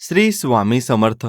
श्री स्वामी समर्थ.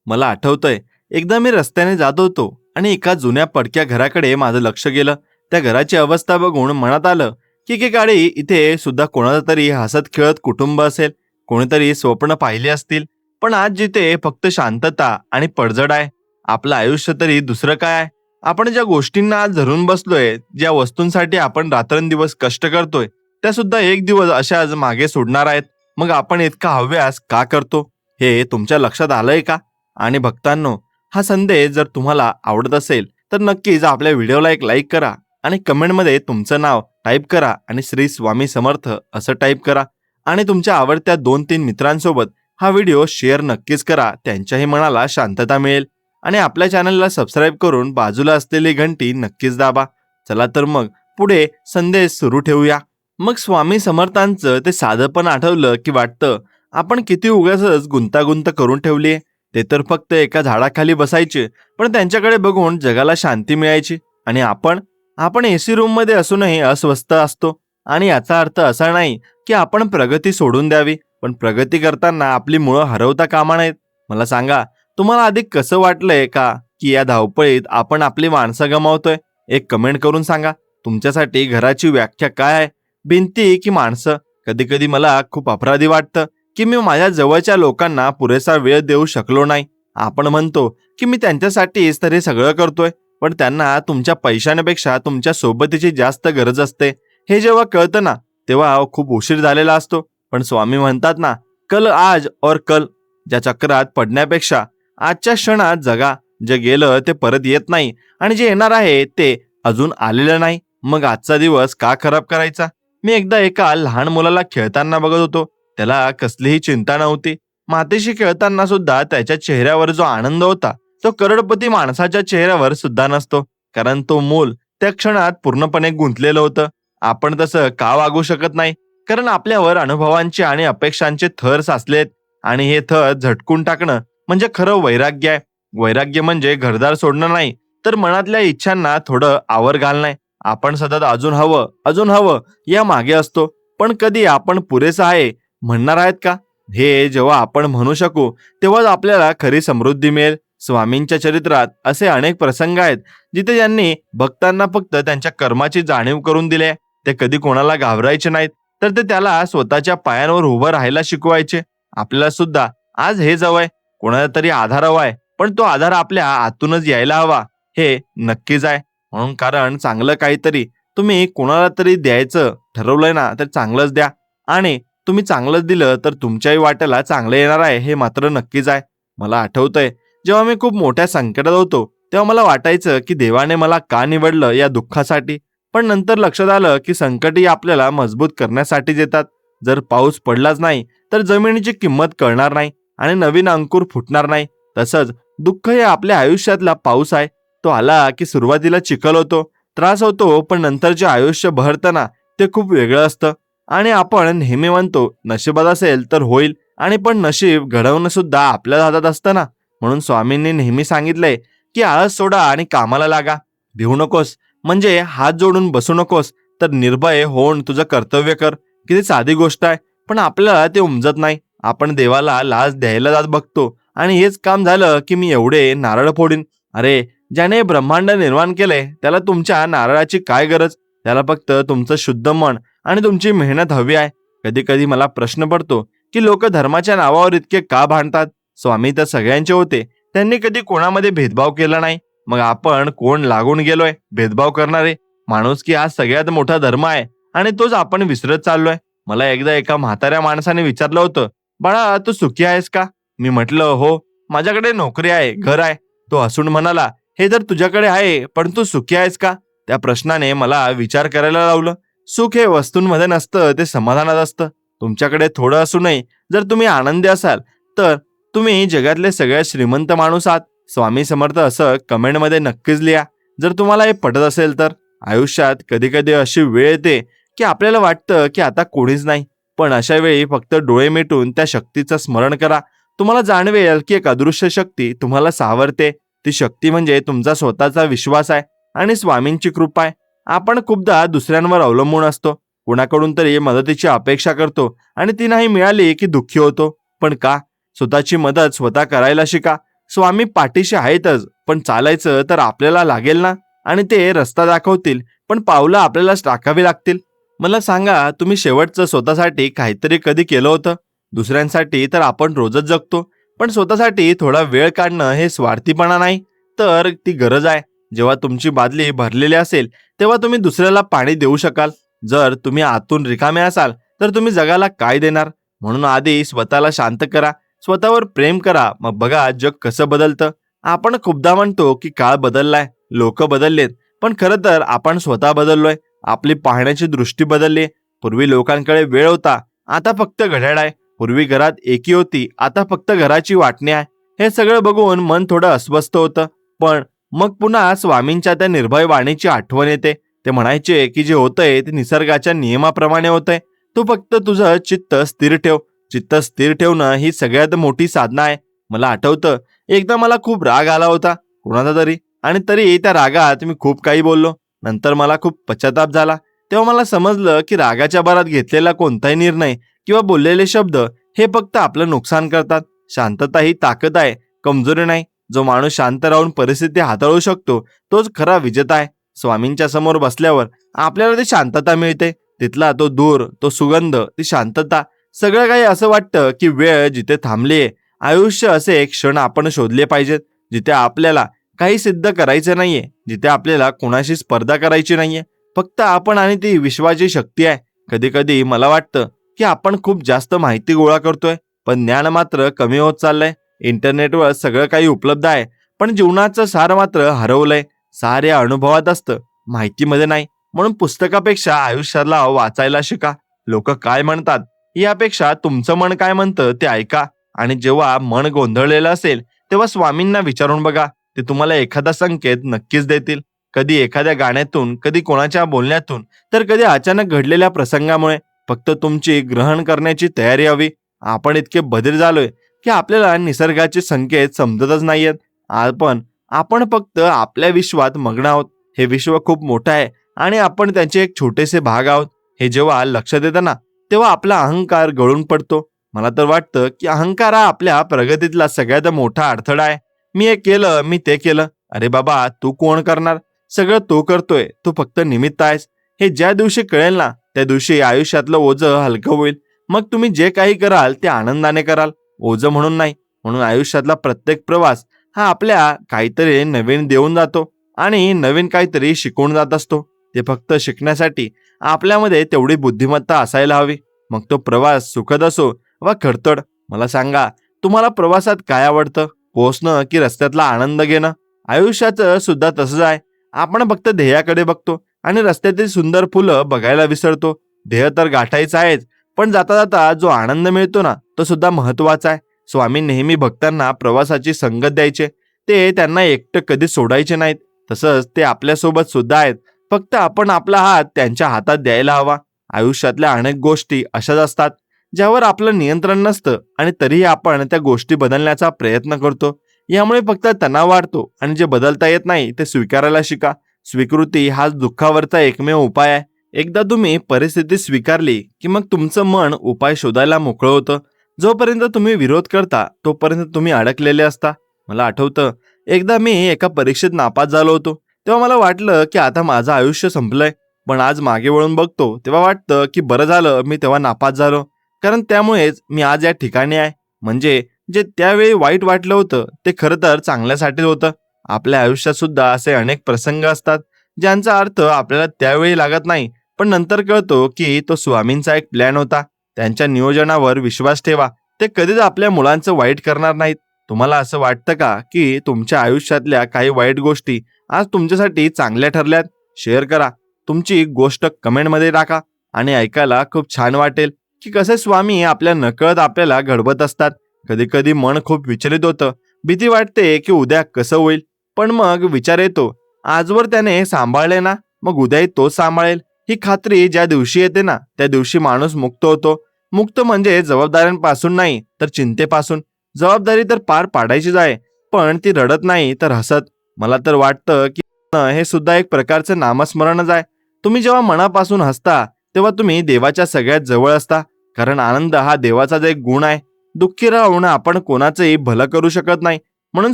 मला आठवतंय, एकदा मी रस्त्याने जात होतो आणि एका जुन्या पडक्या घराकडे माझं लक्ष गेलं. त्या घराची अवस्था बघून मनात आलं की एकेकाळी इथे सुद्धा कोणाचं तरी हसत खेळत कुटुंब असेल, कोणीतरी स्वप्न पाहिले असतील. पण आज जिथे फक्त शांतता आणि पडझड आहे, आपलं आयुष्य तरी दुसरं काय आहे. आपण ज्या गोष्टींना आज धरून बसलोय, ज्या वस्तूंसाठी आपण रात्रंदिवस कष्ट करतोय, त्या सुद्धा एक दिवस अशाच मागे सोडणार आहेत. मग आपण इतका हव्यास का करतो, हे तुमच्या लक्षात आलंय का? आणि भक्तांनो, हा संदेश जर तुम्हाला आवडत असेल तर नक्कीच आपल्या व्हिडिओला एक लाईक करा आणि कमेंटमध्ये तुमचं नाव टाईप करा आणि श्री स्वामी समर्थ असं टाईप करा. आणि तुमच्या आवडत्या 2-3 मित्रांसोबत हा व्हिडिओ शेअर नक्कीच करा, त्यांच्याही मनाला शांतता मिळेल. आणि आपल्या चॅनलला सबस्क्राईब करून बाजूला असलेली घंटी नक्कीच दाबा. चला तर मग पुढे संदेश सुरू ठेवूया. मग स्वामी समर्थांचं ते साधं पण आठवलं की वाटतं आपण किती उगाचच गुंतागुंत करून ठेवली. ते तर फक्त एका झाडाखाली बसायचे, पण त्यांच्याकडे बघून जगाला शांती मिळायची. आणि आपण एसी रूम मध्ये असूनही अस्वस्थ असतो. आणि याचा अर्थ असा नाही की आपण प्रगती सोडून द्यावी, पण प्रगती करताना आपली मुळं हरवता कामा नयेत. मला सांगा, तुम्हाला आधी कसं वाटलंय का की या धावपळीत आपण आपली माणसं गमावतोय? एक कमेंट करून सांगा. तुमच्यासाठी घराची व्याख्या काय आहे? भिंती की माणसं? कधी कधी मला खूप अपराधी वाटतं की मी माझ्या जवळच्या लोकांना पुरेसा वेळ देऊ शकलो नाही. आपण म्हणतो की मी त्यांच्यासाठीच तरी सगळं करतोय, पण त्यांना तुमच्या पैशांपेक्षा तुमच्या सोबतीची जास्त गरज असते. हे जेव्हा कळतं ना, तेव्हा खूप उशीर झालेला असतो. पण स्वामी म्हणतात ना, कल आज और कल. ज्या चक्रात पडण्यापेक्षा आजच्या क्षणात जगा. जे गेलं ते परत येत नाही आणि जे येणार आहे ते अजून आलेलं नाही. मग आजचा दिवस का खराब करायचा? मी एकदा एका लहान मुलाला खेळताना बघत होतो. त्याला कसलीही चिंता नव्हती. मातीशी खेळताना सुद्धा त्याच्या चेहऱ्यावर जो आनंद होता, तो करोडपती माणसाच्या चेहऱ्यावर सुद्धा नसतो. कारण तो मूल त्या क्षणात पूर्णपणे गुंतलेलं होतं. आपण तसं का वागू शकत नाही? कारण आपल्यावर अनुभवांचे आणि अपेक्षांचे थर साचलेत. आणि हे थर झटकून टाकणं म्हणजे खरं वैराग्य आहे. वैराग्य म्हणजे घरदार सोडणं नाही, तर मनातल्या इच्छांना थोडं आवर घालणं. आपण सतत अजून हवं या मागे असतो. पण कधी आपण पुरेसं आहे म्हणणार आहेत का? हे जेव्हा आपण म्हणू शकू, तेव्हाच आपल्याला खरी समृद्धी मिळेल. स्वामींच्या चरित्रात असे अनेक प्रसंग आहेत जिथे त्यांनी भक्तांना फक्त त्यांच्या कर्माची जाणीव करून दिली. ते कधी कोणाला घाबरायचे नाहीत, तर ते त्याला स्वतःच्या पायांवर उभं राहायला शिकवायचे. आपल्याला सुद्धा आज हे हवंय, कोणाला तरी आधार हवाय, पण तो आधार आपल्या आतूनच यायला हवा, हे नक्कीच आहे. म्हणून कारण चांगलं काहीतरी तुम्ही कोणाला तरी द्यायचं ठरवलंय ना, तर चांगलंच द्या. आणि तुम्ही चांगलंच दिलं तर तुमच्याही वाट्याला चांगलं येणार आहे, हे मात्र नक्कीच आहे. मला आठवतंय, जेव्हा मी खूप मोठ्या संकटात होतो, तेव्हा मला वाटायचं की देवाने मला का निवडलं या दुःखासाठी. पण नंतर लक्षात आलं की संकटही आपल्याला मजबूत करण्यासाठीच येतात. जर पाऊस पडलाच नाही तर जमिनीची किंमत कळणार नाही आणि नवीन अंकुर फुटणार नाही. तसंच दुःख हे आपल्या आयुष्यातला पाऊस आहे. तो आला की सुरुवातीला चिखल होतो, त्रास होतो, पण नंतरचे आयुष्य बहरतं ना, ते खूप वेगळं असतं. आणि आपण नेहमी म्हणतो नशिबात असेल तर होईल, आणि पण नशीब घडवणं सुद्धा आपल्या हातात असतं ना. म्हणून स्वामींनी नेहमी सांगितलंय की आळस सोडा आणि कामाला लागा. भिवू नकोस, म्हणजे हात जोडून बसू नकोस, तर निर्भय होऊन तुझं कर्तव्य कर. किती साधी गोष्ट आहे, पण आपल्याला ते उमजत नाही. आपण देवाला लाच द्यायला जात बघतो आणि हेच काम झालं की मी एवढे नारळ फोडीन. अरे, ज्याने ब्रह्मांड निर्माण केलंय त्याला तुमच्या नारळाची काय गरज? त्याला फक्त तुमचं शुद्ध मन आणि तुमची मेहनत हवी आहे. कधी कधी मला प्रश्न पडतो की लोक धर्माच्या नावावर इतके का भांडतात? स्वामी तर सगळ्यांचे होते, त्यांनी कधी कोणामध्ये भेदभाव केला नाही. मग आपण कोण लागून गेलोय भेदभाव करणारे? माणुसकी हा सगळ्यात मोठा धर्म आहे आणि तोच आपण विसरत चाललोय. मला एकदा एका म्हाताऱ्या माणसाने विचारलं होतं, बाळा तू सुखी आहेस का? मी म्हटलं हो, माझ्याकडे नोकरी आहे, घर आहे. तो हसून म्हणाला, हे तर तुझ्याकडे आहे, पण तू सुखी आहेस का? त्या प्रश्नाने मला विचार करायला लावलं. सुख हे वस्तूंमध्ये नसतं, ते समाधानात असतं. तुमच्याकडे थोडं असूनही जर तुम्ही आनंदी असाल तर तुम्ही जगातले सगळ्यात श्रीमंत माणूस आहात. स्वामी समर्थ असं कमेंटमध्ये नक्कीच लिहा, जर तुम्हाला हे पटत असेल तर. आयुष्यात कधी कधी अशी वेळ येते की आपल्याला वाटतं की आता कोणीच नाही, पण अशा वेळी फक्त डोळे मिटून त्या शक्तीचं स्मरण करा. तुम्हाला जाणवेल की एक अदृश्य शक्ती तुम्हाला सावरते. ती शक्ती म्हणजे तुमचा स्वतःचा विश्वास आहे आणि स्वामींची कृपा आहे. आपण खूपदा दुसऱ्यांवर अवलंबून असतो, कुणाकडून तरी मदतीची अपेक्षा करतो आणि ती नाही मिळाली की दुःखी होतो. पण का? स्वतःची मदत स्वतः करायला शिका. स्वामी पाठीशी आहेतच, पण चालायचं तर आपल्याला लागेल ना. आणि ते रस्ता दाखवतील, पण पावलं आपल्यालाच टाकावी लागतील. मला सांगा, तुम्ही शेवटचं स्वतःसाठी काहीतरी कधी केलं होतं? दुसऱ्यांसाठी तर आपण रोजच जगतो, पण स्वतःसाठी थोडा वेळ काढणं हे स्वार्थीपणा नाही, तर ती गरज आहे. जेव्हा तुमची बादली भरलेली असेल, तेव्हा तुम्ही दुसऱ्याला पाणी देऊ शकाल. जर तुम्ही आतून रिकामे असाल, तर तुम्ही जगाला काय देणार? म्हणून आधी स्वतःला शांत करा, स्वतःवर प्रेम करा, मग बघा जग कसं बदलतं. आपण खूपदा म्हणतो की काळ बदललाय, लोक बदललेत, पण खरं तर आपण स्वतः बदललोय. आपली पाहण्याची दृष्टी बदलली. पूर्वी लोकांकडे वेळ होता, आता फक्त घड्याळ आहे. पूर्वी घरात एकी होती, आता फक्त घराची वाटणी आहे. हे सगळं बघून मन थोडं अस्वस्थ होतं. पण मग पुन्हा स्वामींच्या त्या निर्भय वाणीची आठवण येते. ते म्हणायचे की जे होतंय ते निसर्गाच्या नियमाप्रमाणे होतंय. तू फक्त तुझं चित्त स्थिर ठेव. चित्त स्थिर ठेवणं ही सगळ्यात मोठी साधना आहे. मला आठवतं, एकदा मला खूप राग आला होता कोणाचा तरी, आणि तरी त्या रागात मी खूप काही बोललो. नंतर मला खूप पश्चाताप झाला. तेव्हा मला समजलं की रागाच्या भरात घेतलेला कोणताही निर्णय किंवा बोललेले शब्द हे फक्त आपलं नुकसान करतात. शांतता ही ताकद आहे, कमजोरी नाही. जो माणूस शांत राहून परिस्थिती हाताळू शकतो, तोच खरा विजेता आहे. स्वामींच्या समोर बसल्यावर आपल्याला ती शांतता मिळते. तिथला तो दूर, तो सुगंध, ती शांतता, सगळं काही असं वाटतं की वेळ जिथे थांबलीये. आयुष्य असे क्षण आपण शोधले पाहिजेत, जिथे आपल्याला काही सिद्ध करायचं नाहीये, जिथे आपल्याला कोणाशी स्पर्धा करायची नाहीये. फक्त आपण आणि ती विश्वाची शक्ती आहे. कधी कधी मला वाटतं की आपण खूप जास्त माहिती गोळा करतोय, पण ज्ञान मात्र कमी होत चाललंय. इंटरनेटवर सगळं काही उपलब्ध आहे, पण जीवनाचं सार मात्र हरवलंय. सार या अनुभवात असतं, माहितीमध्ये नाही. म्हणून पुस्तकापेक्षा आयुष्याला वाचायला शिका. लोक काय म्हणतात यापेक्षा तुमचं मन काय म्हणतं ते ऐका. आणि जेव्हा मन गोंधळलेलं असेल, तेव्हा स्वामींना विचारून बघा. ते तुम्हाला एखादा संकेत नक्कीच देतील. कधी एखाद्या गाण्यातून, कधी कोणाच्या बोलण्यातून, तर कधी अचानक घडलेल्या प्रसंगामुळे. फक्त तुमची ग्रहण करण्याची तयारी हवी. आपण इतके बधीर झालोय की आपल्याला निसर्गाचे संकेत समजतच नाहीयेत. आपण फक्त आपल्या विश्वात मग्न आहोत. हे विश्व खूप मोठं आहे आणि आपण त्याचे एक छोटेसे भाग आहोत. हे जेव्हा लक्षात येतं ना, तेव्हा आपला अहंकार गळून पडतो. मला तर वाटतं की अहंकार हा आपल्या प्रगतीतला सगळ्यात मोठा अडथळा आहे. मी हे केलं, मी ते केलं. अरे बाबा, तू कोण करणार? सगळं तो करतोय, तू फक्त निमित्त आहेस. हे ज्या दिवशी कळेल ना, त्या दिवशी आयुष्यातलं ओझं हलकं होईल. मग तुम्ही जे काही कराल ते आनंदाने कराल, ओझं म्हणून नाही. म्हणून आयुष्यातला प्रत्येक प्रवास हा आपल्या काहीतरी नवीन देऊन जातो आणि नवीन काहीतरी शिकवून जात असतो. ते फक्त शिकण्यासाठी आपल्यामध्ये तेवढी बुद्धिमत्ता असायला हवी. मग तो प्रवास सुखद असो वा खडतड. मला सांगा, तुम्हाला प्रवासात काय आवडतं? पोहोचणं की रस्त्यातला आनंद घेणं? आयुष्याचं सुद्धा तसंच आहे. आपण फक्त ध्येयाकडे बघतो आणि रस्त्यातील सुंदर फुलं बघायला विसरतो. ध्येय तर गाठायचं आहेच, पण जाता जाता जो आनंद मिळतो ना, तो सुद्धा महत्वाचा आहे. स्वामी नेहमी भक्तांना प्रवासाची संगत द्यायचे. ते त्यांना एकटं कधी सोडायचे नाहीत. तसंच ते आपल्यासोबत सुद्धा आहेत. फक्त आपण आपला हात त्यांच्या हातात द्यायला हवा. आयुष्यातल्या अनेक गोष्टी अशाच असतात ज्यावर आपलं नियंत्रण नसतं, आणि तरीही आपण त्या गोष्टी बदलण्याचा प्रयत्न करतो. यामुळे फक्त तणाव वाढतो आणि जे बदलता येत नाही ते स्वीकारायला शिका. स्वीकृती हाच दुःखावरचा एकमेव उपाय आहे. एकदा तुम्ही परिस्थिती स्वीकारली की मग तुमचं मन उपाय शोधायला मोकळं होतं. जोपर्यंत तुम्ही विरोध करता तोपर्यंत तुम्ही अडकलेले असता. मला आठवतं, एकदा मी एका परीक्षेत नापास झालो होतो. तेव्हा मला वाटलं की आता माझं आयुष्य संपलंय. पण आज मागे वळून बघतो तेव्हा वाटतं की बरं झालं मी तेव्हा नापास झालो, कारण त्यामुळेच मी आज या ठिकाणी आहे. म्हणजे जे त्यावेळी वाईट वाटलं होतं ते खरं तर चांगल्यासाठीच होतं. आपल्या आयुष्यात सुद्धा असे अनेक प्रसंग असतात ज्यांचा अर्थ आपल्याला त्यावेळी लागत नाही, पण नंतर कळतो की तो स्वामींचा एक प्लॅन होता. त्यांच्या नियोजनावर विश्वास ठेवा. ते कधीच आपल्या मुलांचं वाईट करणार नाहीत. तुम्हाला असं वाटतं का की तुमच्या आयुष्यातल्या काही वाईट गोष्टी आज तुमच्यासाठी चांगल्या ठरल्यात? शेअर करा. तुमची गोष्ट कमेंटमध्ये टाका. आणि ऐकायला खूप छान वाटेल की कसे स्वामी आपल्या नकळत आपल्याला घडवत असतात. कधी कधी मन खूप विचलित होतं. भीती वाटते की उद्या कसं होईल. पण मग विचार येतो, आजवर त्याने सांभाळले ना, मग उद्याही तोच सांभाळेल. ही खात्री ज्या दिवशी येते ना, त्या दिवशी माणूस मुक्त होतो. मुक्त म्हणजे जबाबदाऱ्यांपासून नाही, तर चिंतेपासून. जबाबदारी तर पार पाडायचीच आहे, पण ती रडत नाही तर हसत. मला तर वाटतं की हे सुद्धा एक प्रकारचं नामस्मरणच आहे. तुम्ही जेव्हा मनापासून हसता तेव्हा तुम्ही देवाच्या सगळ्यात जवळ असता. कारण आनंद हा देवाचा एक गुण आहे. दुःखी राहून आपण कोणाचंही भलं करू शकत नाही. म्हणून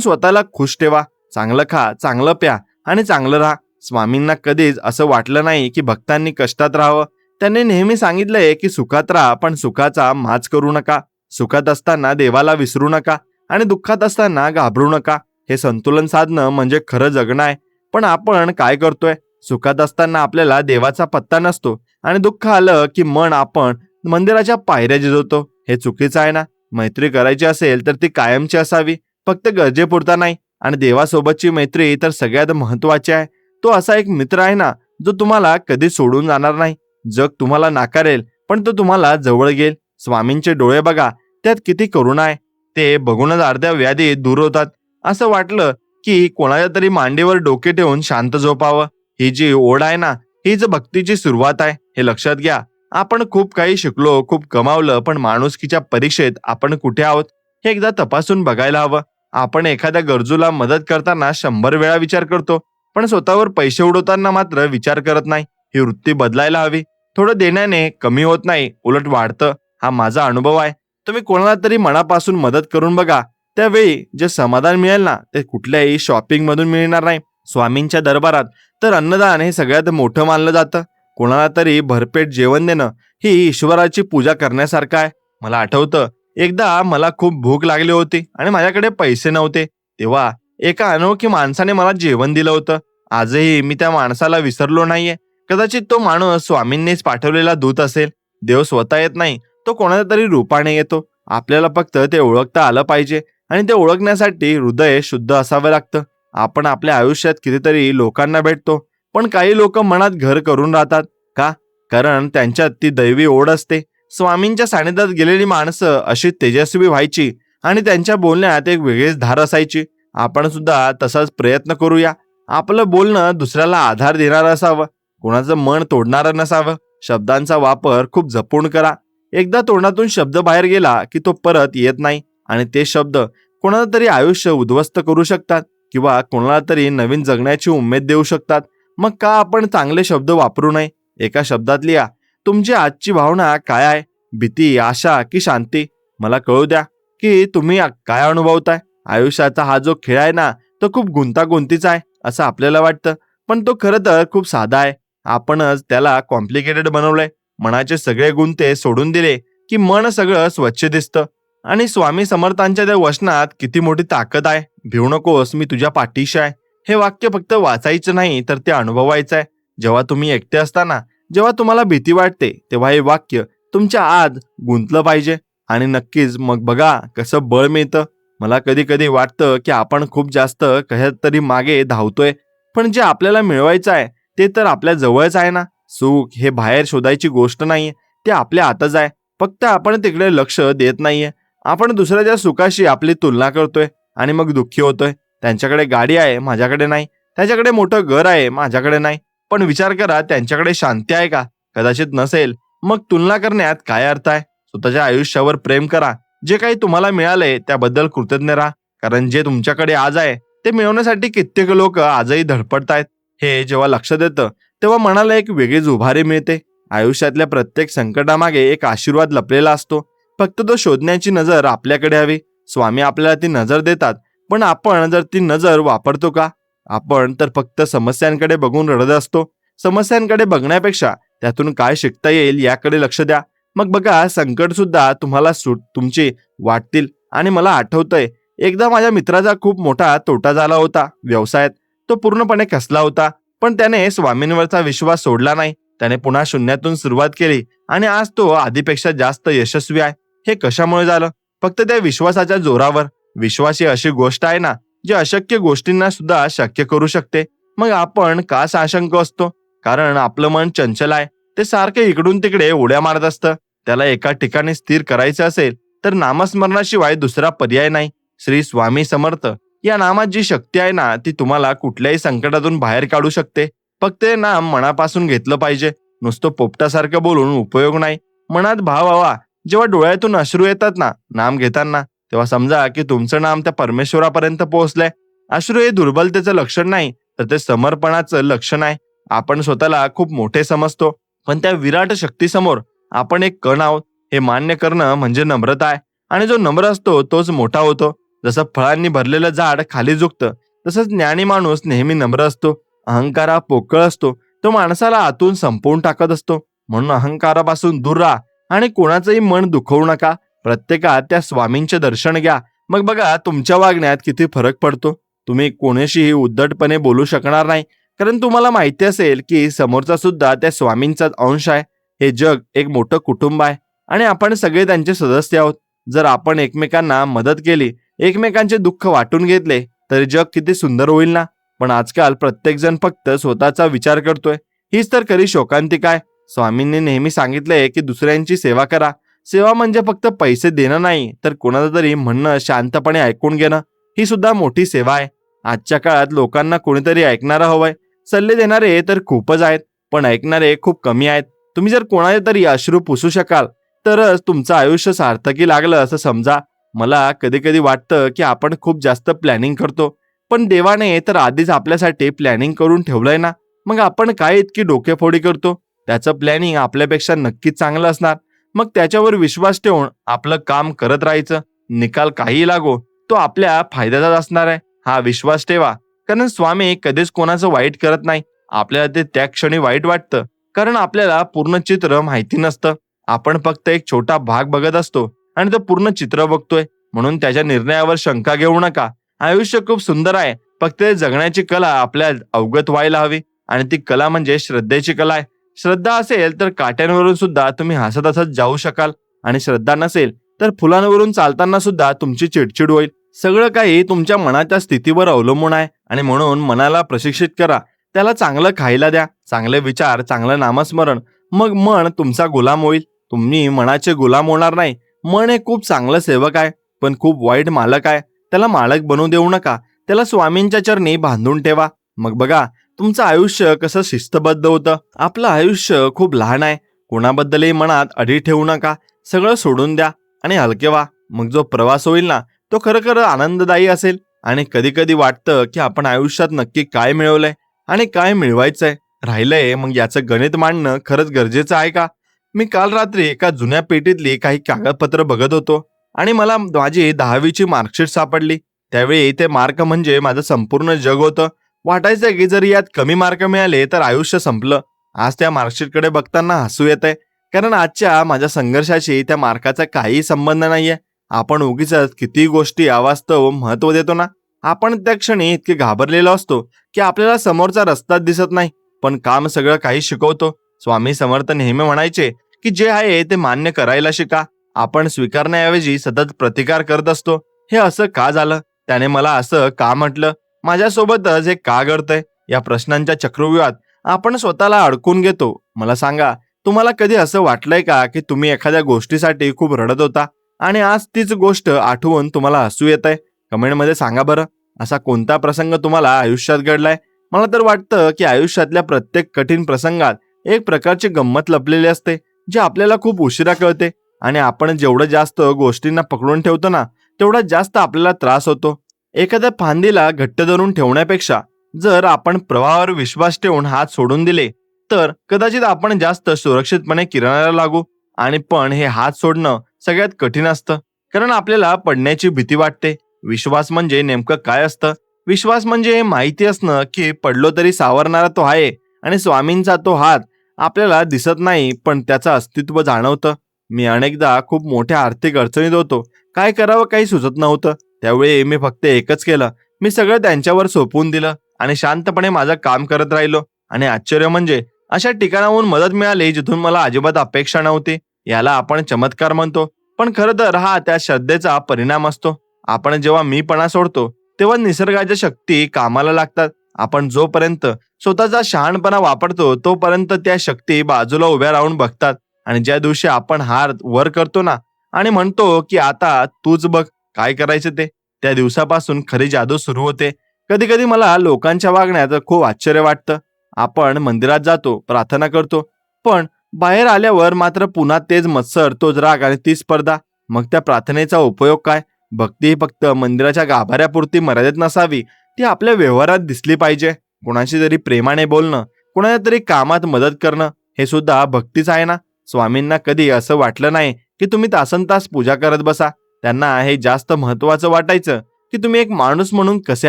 स्वतःला खुश ठेवा, चांगलं खा, चांगलं प्या आणि चांगलं राहा. स्वामींना कधीच असं वाटलं नाही की भक्तांनी कष्टात राहावं. त्यांनी नेहमी सांगितलंय की सुखात राहा, पण सुखाचा माज करू नका. सुखात असताना देवाला विसरू नका आणि दुःखात असताना घाबरू नका. हे संतुलन साधणं म्हणजे खरं जगणं आहे. पण आपण काय करतोय? सुखात असताना आपल्याला देवाचा पत्ता नसतो आणि दुःख आलं की मन आपण मंदिराच्या पायऱ्या झिजवतो. हे चुकीचं आहे ना. मैत्री करायची असेल तर ती कायमची असावी, फक्त गरजेपुरता नाही. आणि देवासोबतची मैत्री तर सगळ्यात महत्वाची आहे. तो असा एक मित्र आहे ना, जो तुम्हाला कधी सोडून जाणार नाही. जग तुम्हाला नाकारेल, पण तो तुम्हाला जवळ घेईल. स्वामींचे डोळे बघा, त्यात किती करुणा आहे. ते बघूनच अर्ध्या व्याधी दूर होतात. असं वाटलं की कोणाच्या तरी मांडीवर डोके ठेवून शांत झोपावं. ही जी ओढ आहे ना, हीच भक्तीची सुरुवात आहे. हे लक्षात घ्या. आपण खूप काही शिकलो, खूप कमावलं, पण माणुसकीच्या परीक्षेत आपण कुठे आहोत हे एकदा तपासून बघायला हवं. आपण एखाद्या गरजूला मदत करताना 100 वेळा विचार करतो, पण स्वतःवर पैसे उडवताना मात्र विचार करत नाही. ही वृत्ती बदलायला हवी. थोडं देण्याने कमी होत नाही, उलट वाढतं. हा माझा अनुभव आहे. तुम्ही कोणाला तरी मनापासून मदत करून बघा. त्यावेळी जे समाधान मिळेल ना, ते कुठल्याही शॉपिंग मधून मिळणार नाही. स्वामींच्या दरबारात तर अन्नदान हे सगळ्यात मोठं मानलं जातं. कोणाला तरी भरपेट जेवण देणं ही ईश्वराची पूजा करण्यासारखं आहे. मला आठवतं, एकदा मला खूप भूक लागली होती आणि माझ्याकडे पैसे नव्हते. तेव्हा एका अनोळखी माणसाने मला जेवण दिलं होतं. आजही मी त्या माणसाला विसरलो नाहीये. कदाचित तो माणूस स्वामींनीच पाठवलेला दूत असेल. देव स्वतः येत नाही, तो कोणाच्या तरी रूपाने येतो. आपल्याला फक्त ते ओळखता आलं पाहिजे आणि ते ओळखण्यासाठी हृदय शुद्ध असावं लागतं. आपण आपल्या आयुष्यात कितीतरी लोकांना भेटतो, पण काही लोक मनात घर करून राहतात. का? कारण त्यांच्यात ती दैवी ओढ असते. स्वामींच्या सानिध्यात गेलेली माणसं अशी तेजस्वी व्हायची आणि त्यांच्या बोलण्यात एक वेगळीच धार असायची. आपण सुद्धा तसाच प्रयत्न करूया. आपलं बोलणं दुसऱ्याला आधार देणारं असावं, कोणाचं मन तोडणारं नसावं. शब्दांचा वापर खूप जपून करा. एकदा तोंडातून शब्द बाहेर गेला की तो परत येत नाही आणि ते शब्द कोणाला तरी आयुष्य उद्ध्वस्त करू शकतात किंवा कोणाला तरी नवीन जगण्याची उमेद देऊ शकतात. मग का आपण चांगले शब्द वापरू नये? एका शब्दात लिहा, तुमची आजची भावना काय आहे? भीती, आशा की शांती? मला कळू द्या की तुम्ही काय अनुभवताय. आयुष्याचा हा जो खेळ आहे ना, तो खूप गुंतागुंतीचा आहे असं आपल्याला वाटतं, पण तो खरं तर खूप साधा आहे. आपणच त्याला कॉम्प्लिकेटेड बनवलंय. मनाचे सगळे गुंते सोडून दिले की मन सगळं स्वच्छ दिसतं. आणि स्वामी समर्थांच्या त्या वचनात किती मोठी ताकद आहे. भिवू नकोस, मी तुझ्या पाठीशी आहे. हे वाक्य फक्त वाचायचं नाही तर ते अनुभवायचं आहे. जेव्हा तुम्ही एकटे असताना, जेव्हा तुम्हाला भीती वाटते, तेव्हा हे वाक्य तुमच्या आत गुंतलं पाहिजे आणि नक्कीच मग बघा कसं बळ मिळतं. मला कधी कधी वाटतं की आपण खूप जास्त कशात तरी मागे धावतोय, पण जे आपल्याला मिळवायचं आहे ते तर आपल्या जवळच आहे ना. सुख हे बाहेर शोधायची गोष्ट नाहीये, ते आपल्या आतच आहे. फक्त आपण तिकडे लक्ष देत नाहीये. आपण दुसऱ्याच्या सुखाशी आपली तुलना करतोय आणि मग दुःखी होतोय. त्यांच्याकडे गाडी आहे, माझ्याकडे नाही. त्याच्याकडे मोठं घर आहे, माझ्याकडे नाही. पण विचार करा, त्यांच्याकडे शांती आहे का? कदाचित नसेल. मग तुलना करण्यात काय अर्थ आहे? स्वतःच्या आयुष्यावर प्रेम करा. जे काही तुम्हाला मिळालंय त्याबद्दल कृतज्ञ राहा. कारण जे तुमच्याकडे आज आहे ते मिळवण्यासाठी कित्येक लोक आजही धडपडतायत. हे जेव्हा लक्षात येतं, तेव्हा मनाला एक वेगळीच उभारी मिळते. आयुष्यातल्या प्रत्येक संकटामागे एक आशीर्वाद लपलेला असतो. फक्त तो शोधण्याची नजर आपल्याकडे हवी. स्वामी आपल्याला ती नजर देतात, पण आपण जर ती नजर वापरतो का? आपण तर फक्त समस्यांकडे बघून रडत असतो. समस्यांकडे बघण्यापेक्षा त्यातून काय शिकता येईल याकडे लक्ष द्या. मग बघा, संकट सुद्धा तुम्हाला तुमची वाटतील. आणि मला आठवतंय, एकदा माझ्या मित्राचा खूप मोठा तोटा झाला होता व्यवसायात. तो पूर्णपणे कसला होता, पण त्याने स्वामींवरचा विश्वास सोडला नाही. त्याने पुन्हा शून्यातून सुरुवात केली आणि आज तो आधीपेक्षा जास्त यशस्वी आहे. हे कशामुळे झालं? फक्त त्या विश्वासाच्या जोरावर. विश्वास ही अशी गोष्ट आहे ना, जी अशक्य गोष्टींना सुद्धा शक्य करू शकते. मग आपण का साशंक असतो? कारण आपलं मन चंचल आहे. ते सारखे इकडून तिकडे उड्या मारत असतं. त्याला एका ठिकाणी स्थिर करायचं असेल तर नामस्मरणाशिवाय दुसरा पर्याय नाही. श्री स्वामी समर्थ या नामात जी शक्ती आहे ना, ती तुम्हाला कुठल्याही संकटातून बाहेर काढू शकते. फक्त हे नाम मनापासून घेतलं पाहिजे. नुसतं पोपटासारखं बोलून उपयोग नाही. मनात भाव हवा. जेव्हा डोळ्यातून अश्रू येतात ना नाम घेताना, तेव्हा समजा की तुमचं नाम त्या परमेश्वरापर्यंत पोहोचलंय. अश्रू हे दुर्बलतेचं लक्षण नाही, तर ते समर्पणाचं लक्षण आहे. आपण स्वतःला खूप मोठे समजतो, पण त्या विराट शक्तीसमोर आपण एक कण आहोत हे मान्य करणं म्हणजे नम्रता आहे. आणि जो नम्र असतो तोच मोठा होतो. जसं फळांनी भरलेलं झाड खाली झुकतं, तसंच ज्ञानी माणूस नेहमी नम्र असतो. अहंकार हा पोकळ असतो, तो माणसाला आतून संपवून टाकत असतो. म्हणून अहंकारापासून दूर राहा आणि कोणाचंही मन दुखवू नका. प्रत्येकात त्या स्वामींचे दर्शन घ्या. मग बघा तुमच्या वागण्यात किती फरक पडतो. तुम्ही कोणाशीही उद्धटपणे बोलू शकणार नाही, कारण तुम्हाला माहिती असेल की समोरचा सुद्धा त्या स्वामींचाच अंश आहे. हे जग एक मोठं कुटुंब आहे आणि आपण सगळे त्यांचे सदस्य आहोत. जर आपण एकमेकांना मदत केली, एकमेकांचे दुःख वाटून घेतले, तर जग किती सुंदर होईल ना. पण आजकाल प्रत्येकजण फक्त स्वतःचा विचार करतोय. हीच तर खरी शोकांतिका आहे. स्वामींनी नेहमी सांगितलंय की दुसऱ्यांची सेवा करा. सेवा म्हणजे फक्त पैसे देणं नाही, तर कोणाचं तरी म्हणणं शांतपणे ऐकून घेणं, ही सुद्धा मोठी सेवा आहे. आजच्या काळात लोकांना कोणीतरी ऐकणारं हवंय. सल्ले देणारे तर खूपच आहेत, पण ऐकणारे खूप कमी आहेत. तुम्ही जर कोणाचे तरी अश्रू पुसू शकाल, तरच तुमचं आयुष्य सार्थकी लागलं असं समजा. मला कधी कधी वाटतं की आपण खूप जास्त प्लॅनिंग करतो, पण देवाने तर आधीच आपल्यासाठी प्लॅनिंग करून ठेवलंय ना. मग आपण काय इतकी डोकेफोडी करतो? त्याचं प्लॅनिंग आपल्यापेक्षा नक्कीच चांगलं असणार. मग त्याच्यावर विश्वास ठेवून आपलं काम करत राहायचं. निकाल काही लागो, तो आपल्या फायद्याचाच असणार आहे, हा विश्वास ठेवा. कारण स्वामी कधीच कोणाचं वाईट करत नाही. आपल्याला ते त्या क्षणी वाईट वाटतं, कारण आपल्याला पूर्ण चित्र माहिती नसतं. आपण फक्त एक छोटा भाग बघत असतो आणि तो पूर्ण चित्र बघतोय. म्हणून त्याच्या निर्णयावर शंका घेऊ नका. आयुष्य खूप सुंदर आहे, फक्त ते जगण्याची कला आपल्या अवगत व्हायला हवी. आणि ती कला म्हणजे श्रद्धेची कला आहे. श्रद्धा असेल तर काट्यांवरून सुद्धा तुम्ही हसत हसत जाऊ शकाल, आणि श्रद्धा नसेल तर फुलांवरून चालताना सुद्धा तुमची चिडचिड होईल. सगळं काही तुमच्या मनाच्या स्थितीवर अवलंबून आहे. आणि म्हणून मनाला प्रशिक्षित करा. त्याला चांगलं खायला द्या, चांगले विचार, चांगलं नामस्मरण. मग मन तुमचा गुलाम होईल. तुम्ही मनाचे गुलाम होणार नाही. मन हे खूप चांगलं सेवक आहे, पण खूप वाईट मालक आहे. त्याला मालक बनवू देऊ नका. त्याला स्वामींच्या चरणी बांधून ठेवा. मग बघा तुमचं आयुष्य कसं शिस्तबद्ध होतं. आपलं आयुष्य खूप लहान आहे. कोणाबद्दलही मनात अडी ठेवू नका. सगळं सोडून द्या आणि हलके व्हा. मग जो प्रवास होईल ना, तो खरं आनंददायी असेल. आणि कधी कधी वाटतं की आपण आयुष्यात नक्की काय मिळवलंय आणि काय मिळवायचंय राहिलंय. मग याचं गणित मांडणं खरंच गरजेचं आहे का? मी काल रात्री एका जुन्या पेटीतली काही कागदपत्र बघत होतो आणि मला माझी 10वीची मार्कशीट सापडली. त्यावेळी ते मार्क म्हणजे माझं संपूर्ण जग होतं. वाटायचं की जर यात कमी मार्क मिळाले तर आयुष्य संपलं. आज त्या मार्कशीटकडे बघताना हसू येतंय, कारण आजच्या माझ्या संघर्षाशी त्या मार्काचा काही संबंध नाहीये. आपण उगीच किती गोष्टी अवास्तव महत्व देतो ना. आपण त्या क्षणी इतके घाबरलेलो असतो की आपल्याला समोरचा रस्ता दिसत नाही, पण काम सगळं काही शिकवतो. स्वामी समर्थ नेहमी म्हणायचे की जे आहे ते मान्य करायला शिका. आपण स्वीकारण्याऐवजी सतत प्रतिकार करत असतो. हे असं का झालं? त्याने मला असं का म्हटलं? माझ्यासोबतच हे का घडतंय? या प्रश्नांच्या चक्रव्यूहात आपण स्वतःला अडकून घेतो. मला सांगा, तुम्हाला कधी असं वाटलंय का की तुम्ही एखाद्या गोष्टीसाठी खूप रडत होता आणि आज तीच गोष्ट आठवून तुम्हाला हसू येतंय? कमेंटमध्ये सांगा बरं, असा कोणता प्रसंग तुम्हाला आयुष्यात घडलाय? मला तर वाटतं की आयुष्यातल्या प्रत्येक कठीण प्रसंगात एक प्रकारची गंमत लपलेली असते, जी आपल्याला खूप उशिरा कळते. आणि आपण जेवढं जास्त गोष्टींना पकडून ठेवतो ना, तेवढा जास्त आपल्याला त्रास होतो. एखाद्या फांदीला घट्ट धरून ठेवण्यापेक्षा जर आपण प्रवाहावर विश्वास ठेवून हात सोडून दिले, तर कदाचित आपण जास्त सुरक्षितपणे किनाऱ्याला लागू. आणि पण हे हात सोडणं सगळ्यात कठीण असतं, कारण आपल्याला पडण्याची भीती वाटते. विश्वास म्हणजे नेमकं काय असतं? विश्वास म्हणजे हे माहिती असणं की पडलो तरी सावरणारा तो आहे, आणि स्वामींचा तो हात आपल्याला दिसत नाही पण त्याचं अस्तित्व जाणवतं. मी अनेकदा खूप मोठ्या आर्थिक अडचणीत होतो. काय करावं काही सुचत नव्हतं. त्यावेळी मी फक्त एकच केलं, मी सगळं त्यांच्यावर सोपवून दिलं आणि शांतपणे माझं काम करत राहिलो. आणि आश्चर्य म्हणजे अशा ठिकाणाहून मदत मिळाली जिथून मला अजिबात अपेक्षा नव्हती. याला आपण चमत्कार म्हणतो, पण खरं तर हा त्या श्रद्धेचा परिणाम असतो. आपण जेव्हा मीपणा सोडतो, तेव्हा निसर्गाच्या शक्ती कामाला लागतात. आपण जोपर्यंत स्वतःचा शहाणपणा वापरतो, तोपर्यंत त्या शक्ती बाजूला उभ्या राहून बघतात. आणि ज्या दिवशी आपण हात वर करतो ना आणि म्हणतो की आता तूच बघ काय करायचं ते, त्या दिवसापासून खरी जादू सुरू होते. कधी कधी मला लोकांच्या वागण्यात खूप आश्चर्य वाटतं. आपण मंदिरात जातो, प्रार्थना करतो, पण बाहेर आल्यावर मात्र पुन्हा तेच मत्सर, तोच राग आणि ती स्पर्धा. मग त्या प्रार्थनेचा उपयोग काय? भक्ती ही फक्त मंदिराच्या गाभाऱ्यापुरती मर्यादित नसावी, ती आपल्या व्यवहारात दिसली पाहिजे. कोणाशी तरी प्रेमाने बोलणं, कोणाच्या तरी कामात मदत करणं, हे सुद्धा भक्तीच आहे ना. स्वामींना कधी असं वाटलं नाही की तुम्ही तासनतास पूजा करत बसा. त्यांना हे जास्त महत्वाचं वाटायचं की तुम्ही एक माणूस म्हणून कसे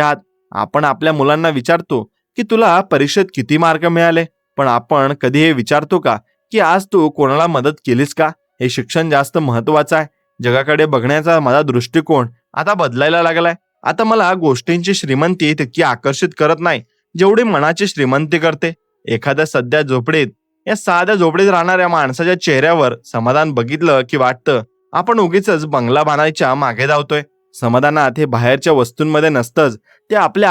आहात. आपण आपल्या मुलांना विचारतो की तुला परीक्षेत किती मार्क मिळाले, पण आपण कधी हे विचारतो का की आज तू कोणाला मदत केलीस का. हे शिक्षण जास्त महत्वाचं आहे. जगाकडे बघण्याचा माझा दृष्टिकोन आता बदलायला लागलाय. आता मला गोष्टींची श्रीमंती तितकी आकर्षित करत नाही जेवढी मनाची श्रीमंती करते. एखाद्या सध्या झोपडीत, या साध्या झोपडीत राहणाऱ्या माणसाच्या चेहऱ्यावर समाधान बघितलं की वाटतं आपण उगीच बंगला बांधायच्या मागे धावतोय. समाधानात हे बाहेरच्या वस्तूंमध्ये नसतंच, ते आपल्या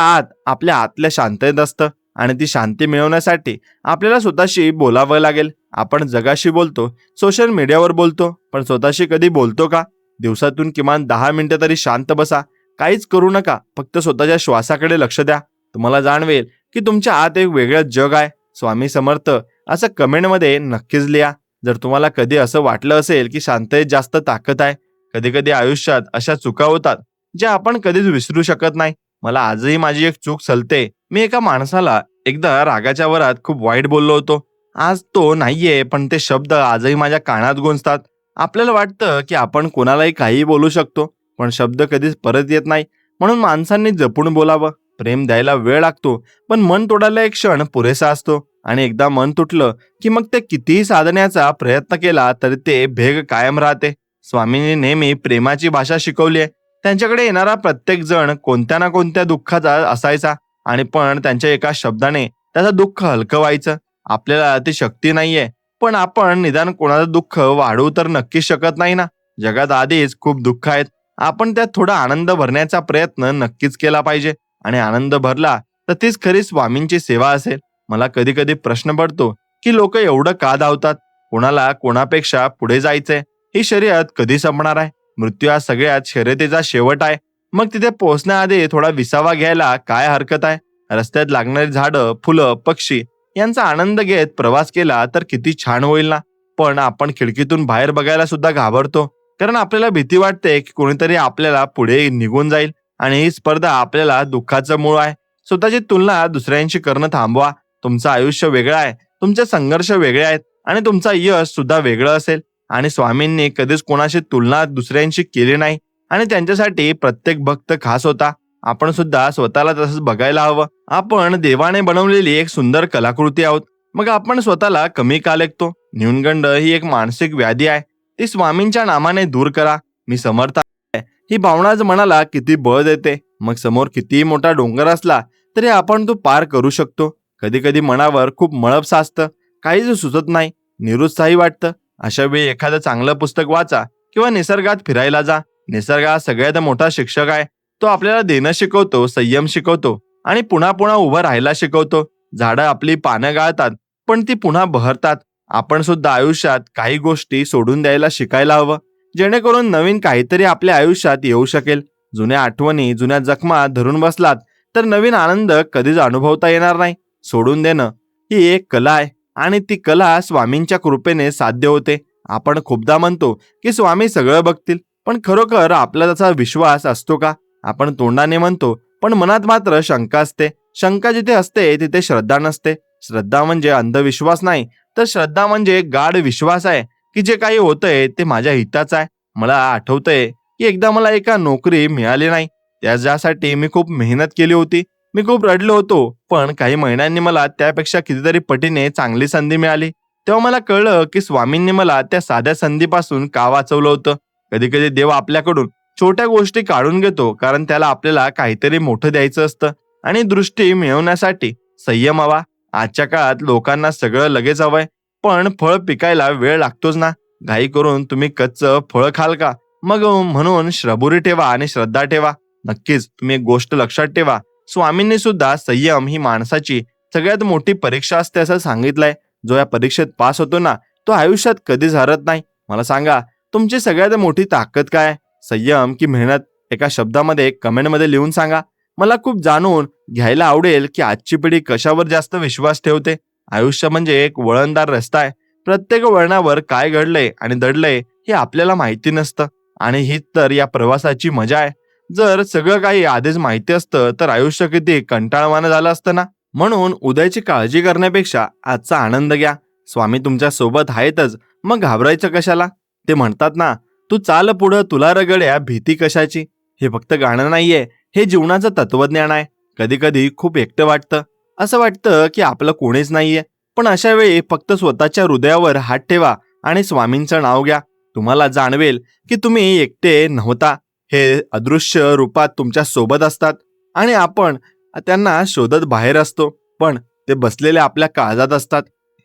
आतल्या शांततेत असतं. आणि ती शांती मिळवण्यासाठी आपल्याला स्वतःशी बोलावं लागेल. आपण जगाशी बोलतो, सोशल मीडियावर बोलतो, पण स्वतःशी कधी बोलतो का. दिवसातून किमान 10 मिनिटं तरी शांत बसा. काहीच करू नका, फक्त स्वतःच्या श्वासाकडे लक्ष द्या. तुम्हाला जाणवेल की तुमच्या आत एक वेगळं जग आहे. स्वामी समर्थ असं कमेंटमध्ये नक्कीच लिहा. जर तुम्हाला कधी असं वाटलं असेल की शांततेत जास्त ताकद आहे. कधी कधी आयुष्यात अशा चुका होतात ज्या आपण कधीच विसरू शकत नाही. मला आजही माझी एक चूक चलते. मी एका माणसाला एकदा रागाच्या वरात खूप वाईट बोललो होतो. आज तो नाहीये, पण ते शब्द आजही माझ्या कानात गुंजतात. आपल्याला वाटतं की आपण कोणालाही काहीही बोलू शकतो, पण शब्द कधीच परत येत नाही. म्हणून माणसांनी जपून बोलावं. प्रेम द्यायला वेळ लागतो, पण मन तोडायला एक क्षण पुरेसा असतो. आणि एकदा मन तुटलं की मग ते कितीही साधण्याचा प्रयत्न केला तरी ते भेग कायम राहते. स्वामींनी नेहमी प्रेमाची भाषा शिकवली आहे. त्यांच्याकडे येणारा प्रत्येक जण कोणत्या ना कोणत्या दुःखाचा असायचा, आणि पण त्यांच्या एका शब्दाने त्याचं दुःख हलकं व्हायचं. आपल्याला ती शक्ती नाहीये, पण आपण निदान कोणाचं दुःख वाढवू तर नक्कीच शकत नाही ना. जगात आधीच खूप दुःख आहेत. आपण त्यात थोडा आनंद भरण्याचा प्रयत्न नक्कीच केला पाहिजे. आणि आनंद भरला तर तीच खरी स्वामींची सेवा असेल. मला कधी कधी प्रश्न पडतो की लोक एवढं का धावतात. कोणाला कोणापेक्षा पुढे जायचंय. ही शर्यत कधी संपणार आहे. मृत्यू हा सगळ्यात शर्यतीचा शेवट आहे. मग तिथे पोहोचण्याआधी थोडा विसावा घ्यायला काय हरकत आहे. रस्त्यात लागणारी झाडं, फुलं, पक्षी यांचा आनंद घेत प्रवास केला तर किती छान होईल ना. पण आपण खिडकीतून बाहेर बघायला सुद्धा घाबरतो, कारण आपल्याला भीती वाटते की कोणीतरी आपल्याला पुढे निघून जाईल. आणि ही स्पर्धा आपल्याला दुःखाचं मूळ आहे. स्वतःची तुलना दुसऱ्यांशी करणं थांबवा. तुमचं आयुष्य वेगळं आहे, तुमचे संघर्ष वेगळे आहेत, आणि तुमचा यश सुद्धा वेगळं असेल. आणि स्वामींनी कधीच कोणाशी तुलना दुसऱ्यांशी केली नाही, आणि त्यांच्यासाठी प्रत्येक भक्त खास होता. आपण सुद्धा स्वतःला तसंच बघायला हवं. आपण देवाने बनवलेली एक सुंदर कलाकृती आहोत. मग आपण स्वतःला कमी का लेखतो. न्यूनगंड ही एक मानसिक व्याधी आहे. ती स्वामींच्या नामाने दूर करा. मी समर्थ आहे ही भावनाच मनाला किती बळ देते. मग समोर कितीही मोठा डोंगर असला तरी आपण तो पार करू शकतो. कधी कधी मनावर खूप मळप साचतं, काहीच सुचत नाही, निरुत्साही वाटतं. अशा वेळी एखादं चांगलं पुस्तक वाचा किंवा निसर्गात फिरायला जा. निसर्ग हा सगळ्यात मोठा शिक्षक आहे. तो आपल्याला देणं शिकवतो, संयम शिकवतो, आणि पुन्हा पुन्हा उभं राहायला शिकवतो. झाडं आपली पानं गाळतात, पण ती पुन्हा बहरतात. आपण सुद्धा आयुष्यात काही गोष्टी सोडून द्यायला शिकायला हवं, जेणेकरून नवीन काहीतरी आपल्या आयुष्यात येऊ शकेल. जुन्या आठवणी, जुन्या जखमा धरून बसलात तर नवीन आनंद कधीच अनुभवता येणार नाही. सोडून देणं ही एक कला आहे, आणि ती कला स्वामींच्या कृपेने साध्य होते. आपण खूपदा म्हणतो की स्वामी सगळं बघतील, पण खरोखर आपला त्याचा विश्वास असतो का. आपण तोंडाने म्हणतो, पण मनात मात्र शंका असते. शंका जिथे असते तिथे श्रद्धा नसते. श्रद्धा म्हणजे अंधविश्वास नाही, तर श्रद्धा म्हणजे गाढ विश्वास आहे की जे काही होतंय ते माझ्या हिताचं आहे. मला आठवतंय की एकदा मला एका नोकरी मिळाली नाही. ज्यासाठी मी खूप मेहनत केली होती. मी खूप रडलो होतो, पण काही महिन्यांनी मला त्यापेक्षा कितीतरी पटीने चांगली संधी मिळाली. तेव्हा मला कळलं की स्वामींनी मला त्या साध्या संधीपासून का वाचवलं होतं. कधी कधी देव आपल्याकडून छोट्या गोष्टी काढून घेतो, कारण त्याला आपल्याला काहीतरी मोठं द्यायचं असतं. आणि दृष्टी मिळवण्यासाठी संयम हवा. आजच्या काळात लोकांना सगळं लगेच हवंय, पण फळ पिकायला वेळ लागतोच ना. घाई करून तुम्ही कच्चं फळ खाल का. मग म्हणून श्रबुरी ठेवा आणि श्रद्धा ठेवा. नक्कीच तुम्ही एक गोष्ट लक्षात ठेवा, स्वामींनी सुद्धा संयम ही माणसाची सगळ्यात मोठी परीक्षा असते असं सांगितलंय. जो या परीक्षेत पास होतो ना, तो आयुष्यात कधीच हरत नाही. मला सांगा, तुमची सगळ्यात मोठी ताकद काय? संयम की मेहनत? एका शब्दामध्ये कमेंटमध्ये लिहून सांगा. मला खूप जाणून घ्यायला आवडेल की आजची पिढी कशावर जास्त विश्वास ठेवते. आयुष्य म्हणजे एक वळणदार रस्ता आहे. प्रत्येक वळणावर काय घडलंय आणि दडलंय हे आपल्याला माहिती नसतं, आणि हीच तर या प्रवासाची मजा आहे. जर सगळं काही आधीच माहिती असतं तर आयुष्य किती कंटाळवाणं झालं असतं ना. म्हणून उद्याची काळजी करण्यापेक्षा आजचा आनंद घ्या. स्वामी तुमच्या सोबत आहेतच, मग घाबरायचं कशाला. ते म्हणतात ना, तू चाल पुढं तुला रगड्या भीती कशाची. हे फक्त गाणं नाहीये, हे जीवनाचं तत्वज्ञान आहे. कधी कधी खूप एकटं वाटतं. असं वाटतं की आपलं कोणीच नाहीये. पण अशा वेळी फक्त स्वतःच्या हृदयावर हात ठेवा आणि स्वामींचं नाव घ्या. तुम्हाला जाणवेल की तुम्ही एकटे नव्हता. हे अदृश्य रूपात तुमच्या सोबत असतात आणि आपण त्यांना शोधत बाहेर असतो, पण ते बसलेले आपल्या काळजात असतात.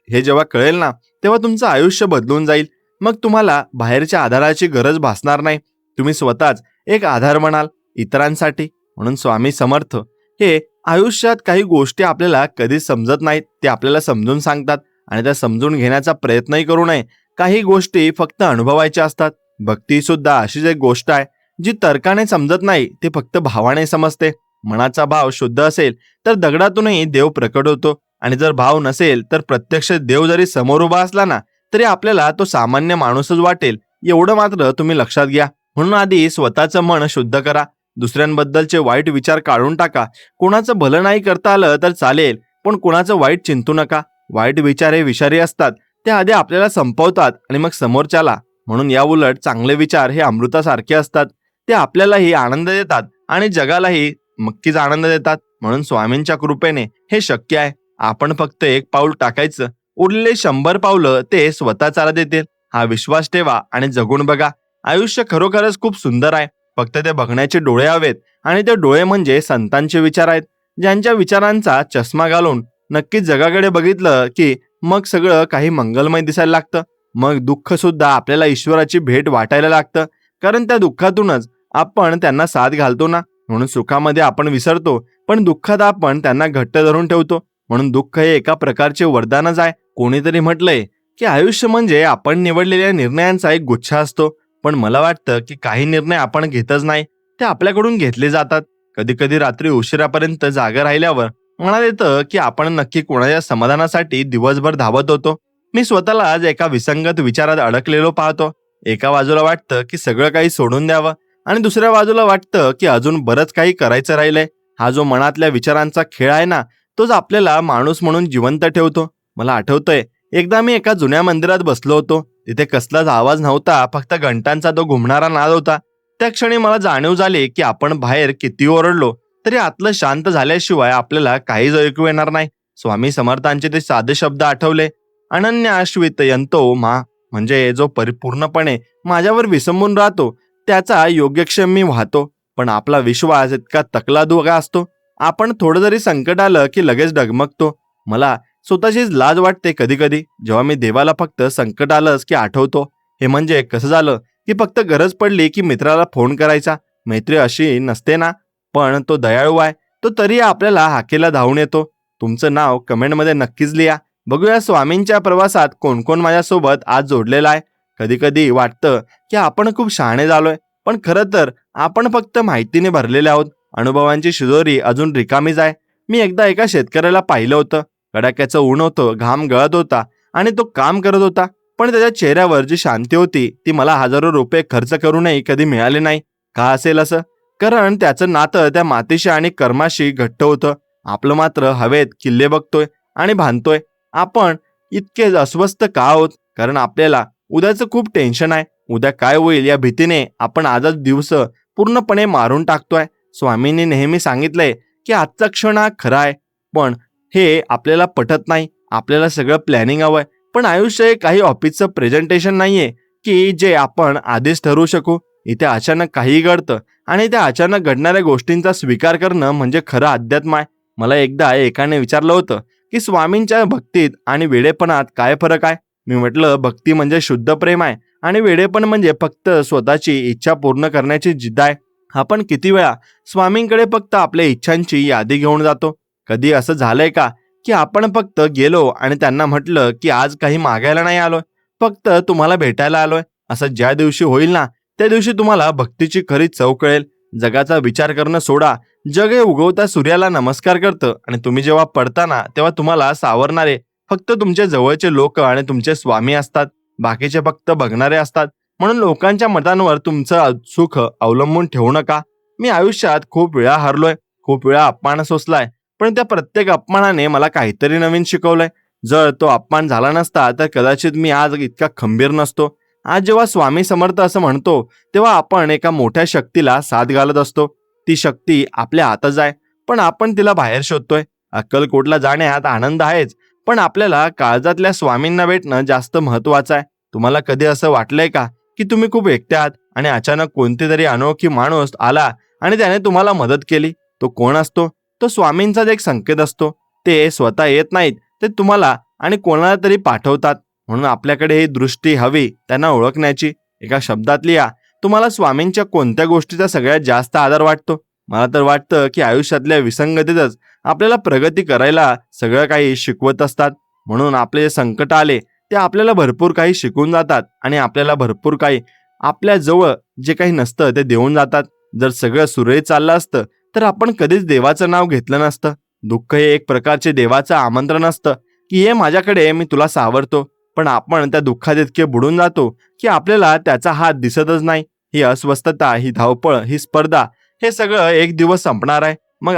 हे जेव्हा कळेल ना, तेव्हा तुमचं आयुष्य बदलून जाईल. मग तुम्हाला बाहेरच्या आधाराची गरज भासणार नाही. तुम्ही स्वतःच एक आधार म्हणाल इतरांसाठी. म्हणून स्वामी समर्थ हे आयुष्यात काही गोष्टी आपल्याला कधी समजत नाहीत, ते आपल्याला समजून सांगतात आणि त्या समजून घेण्याचा प्रयत्नही करू नये. काही गोष्टी फक्त अनुभवायच्या असतात. भक्ती सुद्धा अशीच एक गोष्ट आहे जी तर्काने समजत नाही, ते फक्त भावाने समजते. मनाचा भाव शुद्ध असेल तर दगडातूनही देव प्रकट होतो, आणि जर भाव नसेल तर प्रत्यक्ष देव जरी समोर उभा असला ना, तरी आपल्याला तो सामान्य माणूसच वाटेल. एवढं मात्र तुम्ही लक्षात घ्या. म्हणून आधी स्वतःचं मन शुद्ध करा. दुसऱ्यांबद्दलचे वाईट विचार काढून टाका. कोणाचं भलं नाही करता आलं तर चालेल, पण कोणाचं वाईट चिंतू नका. वाईट विचार हे विषारी असतात. ते आधी आपल्याला संपवतात आणि मग समोरच्याला. म्हणून या उलट चांगले विचार हे अमृतासारखे असतात. ते आपल्यालाही आनंद देतात आणि जगालाही नक्कीच आनंद देतात. म्हणून स्वामींच्या कृपेने हे शक्य आहे. आपण फक्त एक पाऊल टाकायचं, उरलेले 100 पावलं ते स्वतः चालत येतील. हा विश्वास ठेवा आणि जगून बघा. आयुष्य खरोखरच खूप सुंदर आहे. फक्त ते बघण्याचे डोळे हवेत, आणि ते डोळे म्हणजे संतांचे विचार आहेत, ज्यांच्या विचारांचा चष्मा घालून नक्कीच जगाकडे बघितलं की मग सगळं काही मंगलमय दिसायला लागतं. मग दुःख सुद्धा आपल्याला ईश्वराची भेट वाटायला लागतं, कारण त्या दुःखातूनच आपण त्यांना साथ घालतो ना. म्हणून सुखामध्ये आपण विसरतो, पण दुःखात आपण त्यांना घट्ट धरून ठेवतो. म्हणून दुःख हे एका प्रकारचे वरदानच आहे. कोणीतरी म्हटलंय की आयुष्य म्हणजे आपण निवडलेल्या निर्णयांचा एक गुच्छ असतो. पण मला वाटतं की काही निर्णय आपण घेतच नाही, ते आपल्याकडून घेतले जातात. कधी कधी रात्री उशिरापर्यंत जागा राहिल्यावर मनात येतं की आपण नक्की कोणाच्या समाधानासाठी दिवसभर धावत होतो. मी स्वतःला आज एका विसंगत विचारात अडकलेलो पाहतो. एका बाजूला वाटतं की सगळं काही सोडून द्यावं, आणि दुसऱ्या बाजूला वाटतं की अजून बरंच काही करायचं राहिलंय. हा जो मनातल्या विचारांचा खेळ आहे ना, तोच आपल्याला माणूस म्हणून जिवंत ठेवतो. मला आठवतंय, एकदा मी एका जुन्या मंदिरात बसलो होतो. तिथे कसलाच आवाज नव्हता, फक्त घंटांचा तो घुमणारा नाद होता. त्या क्षणी मला जाणीव झाली की आपण बाहेर किती ओरडलो तरी आतलं शांत झाल्याशिवाय आपल्याला काहीच ऐकू येणार नाही. स्वामी समर्थांचे ते साधे शब्द आठवले. अनन्याश्वित यंतो मा, म्हणजे जो परिपूर्णपणे माझ्यावर विसंबून राहतो त्याचा योग्यक्षम मी वाहतो. पण आपला विश्वास इतका तकलादुगा असतो, आपण थोडं जरी संकट आलं की लगेच डगमगतो. मला स्वतःचीच लाज वाटते कधी कधी, जेव्हा मी देवाला फक्त संकट आलंच की आठवतो. हे म्हणजे कसं झालं की फक्त गरज पडली की मित्राला फोन करायचा. मैत्री अशी नसते ना, पण तो दयाळू आहे. तो तरी आपल्याला हाकेला धावून येतो. तुमचं नाव कमेंटमध्ये नक्कीच लिहा. बघूया स्वामींच्या प्रवासात कोण कोण माझ्यासोबत आज जोडलेला आहे. कधी कधी वाटतं की आपण खूप शहाणे झालोय, पण खरं तर आपण फक्त माहितीने भरलेले आहोत. अनुभवांची शिदोरी अजून रिकामीच आहे. मी एकदा एका शेतकऱ्याला पाहिलं होतं. कडाक्याचं ऊन होतं, घाम गळत होता आणि तो काम करत होता. पण त्याच्या चेहऱ्यावर जी शांती होती ती मला हजारो रुपये खर्च करूनही कधी मिळाले नाही. का असेल असं? कारण त्याचं नातं त्या मातीशी आणि कर्माशी घट्ट होतं. आपलं मात्र हवेत किल्ले बघतोय आणि बांधतोय. आपण इतके अस्वस्थ का आहोत? कारण आपल्याला उद्याचं खूप टेन्शन आहे. उद्या काय होईल या भीतीने आपण आजच दिवस पूर्णपणे मारून टाकतोय. स्वामींनी नेहमी सांगितलंय की आजचा क्षण हा खरा आहे, पण हे आपल्याला पटत नाही. आपल्याला सगळं प्लॅनिंग हवंय, पण आयुष्य हे काही ऑफिसचं प्रेझेंटेशन नाहीये की जे आपण आधीच ठरवू शकू. इथे अचानक काही घडतं, आणि त्या अचानक घडणाऱ्या गोष्टींचा स्वीकार करणं म्हणजे खरं अध्यात्म आहे. मला एकदा एकाने विचारलं होतं की स्वामींच्या भक्तीत आणि वेडेपणात काय फरक आहे. मी म्हटलं, भक्ती म्हणजे शुद्ध प्रेम आहे, आणि वेडेपण म्हणजे फक्त स्वतःची इच्छा पूर्ण करण्याची जिद्द आहे. आपण किती वेळा स्वामींकडे फक्त आपल्या इच्छांची यादी घेऊन जातो. कधी असं झालंय का की आपण फक्त गेलो आणि त्यांना म्हटलं की आज काही मागायला नाही आलोय, फक्त तुम्हाला भेटायला आलोय. असं ज्या दिवशी होईल ना, त्या दिवशी तुम्हाला भक्तीची खरी चव कळेल. जगाचा विचार करणं सोडा. जग हे उगवता सूर्याला नमस्कार करतं, आणि तुम्ही जेव्हा पडताना तेव्हा तुम्हाला सावरणारे फक्त तुमचे जवळचे लोक आणि तुमचे स्वामी असतात. बाकीचे फक्त बघणारे असतात. म्हणून लोकांच्या मतांवर तुमचं सुख अवलंबून ठेवू नका. मी आयुष्यात खूप वेळा हरलोय, खूप वेळा अपमान सोसलाय, पण त्या प्रत्येक अपमानाने मला काहीतरी नवीन शिकवलंय. जर तो अपमान झाला नसता तर कदाचित मी आज इतका खंबीर नसतो. आज जेव्हा स्वामी समर्थ असं म्हणतो, तेव्हा आपण एका मोठ्या शक्तीला साथ घालत असतो. ती शक्ती आपल्या हातच आहे, पण आपण तिला बाहेर शोधतोय. अक्कलकोटला जाण्यात आनंद आहेच, पण आपल्याला काळजातल्या स्वामींना भेटणं जास्त महत्वाचं आहे. तुम्हाला कधी असं वाटलंय का की तुम्ही खूप एकटे आहात आणि अचानक कोणतीतरी अनोळखी माणूस आला आणि त्याने तुम्हाला मदत केली? तो कोण असतो? तो स्वामींचाच एक संकेत असतो. ते स्वतः येत नाहीत, ते तुम्हाला आणि कोणाला तरी पाठवतात. म्हणून आपल्याकडे ही दृष्टी हवी त्यांना ओळखण्याची. एका शब्दात लिहा, तुम्हाला स्वामींच्या कोणत्या गोष्टीचा सगळ्यात जास्त आदर वाटतो? मला तर वाटतं की आयुष्यातल्या विसंगतीतच आपल्याला प्रगती करायला सगळं काही शिकवत असतात. म्हणून आपले जे संकट आले ते आपल्याला भरपूर काही शिकून जातात आणि आपल्याला भरपूर काही आपल्या जवळ जे काही नसतं ते देऊन जातात. जर सगळं सुरळीत चाललं असतं तर आपण कधीच देवाचं नाव घेतलं नसतं. दुःख हे एक प्रकारचे देवाचं आमंत्रण असतं की ये माझ्याकडे, मी तुला सावरतो. पण आपण त्या दुःखात इतके बुडून जातो की आपल्याला त्याचा हात दिसतच नाही. ही अस्वस्थता, ही धावपळ, ही स्पर्धा, हे सगळं एक दिवस संपणार आहे. मग